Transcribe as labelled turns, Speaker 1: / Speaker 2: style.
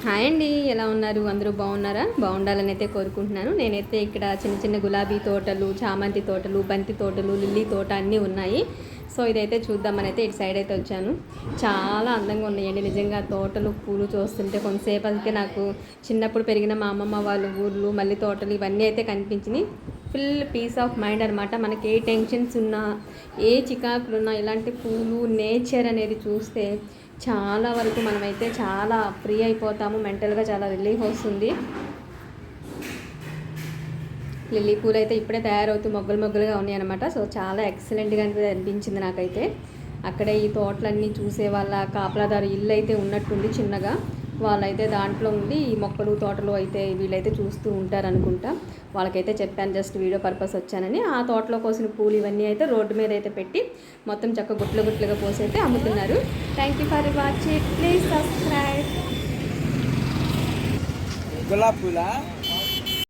Speaker 1: Hi అండి, ఎలా ఉన్నారు? అందరూ బాగున్నారా? బాగుండాలని అయితే కోరుకుంటున్నాను. నేనైతే ఇక్కడ చిన్న చిన్న గులాబీ తోటలు, చామంతి తోటలు, బంతి తోటలు, లిల్లీ తోట అన్నీ ఉన్నాయి. సో ఇదైతే చూద్దామని అయితే ఇటు సైడ్ అయితే వచ్చాను. చాలా అందంగా ఉన్నాయండి నిజంగా. తోటలు పూలు చూస్తుంటే కొంతసేపు అయితే నాకు చిన్నప్పుడు పెరిగిన మా అమ్మమ్మ వాళ్ళ ఊర్లు, మళ్ళీ తోటలు ఇవన్నీ అయితే కనిపించినాయి. ఫుల్ పీస్ ఆఫ్ మైండ్ అనమాట. మనకి ఏ టెన్షన్స్ ఉన్నా, ఏ చికాకులు ఉన్నా, ఇలాంటి పూలు, నేచర్ అనేది చూస్తే చాలా వరకు మనమైతే చాలా ఫ్రీ అయిపోతాము. మెంటల్గా చాలా రిలీఫ్ వస్తుంది. లిల్లీ పూలు అయితే ఇప్పుడే తయారవుతూ మొగ్గలుగా ఉన్నాయి అనమాట. సో చాలా ఎక్సలెంట్గా అనిపించింది నాకైతే. అక్కడే ఈ తోటలన్నీ చూసే వాళ్ళ కాపలాదారు ఇల్లు అయితే ఉన్నట్టుంది చిన్నగా. వాళ్ళైతే దాంట్లో ఉండి ఈ మొక్కలు తోటలు అయితే వీళ్ళైతే చూస్తూ ఉంటారనుకుంటా. వాళ్ళకైతే చెప్పాను, జస్ట్ వీడియో పర్పస్ వచ్చానని. ఆ తోటలో కోసిన పూలు ఇవన్నీ అయితే రోడ్డు మీద అయితే పెట్టి మొత్తం చక్క గుట్లుగా పోసి అయితే అమ్ముతున్నారు. Thank you for watching. Please subscribe.
Speaker 2: గులాబీ పూల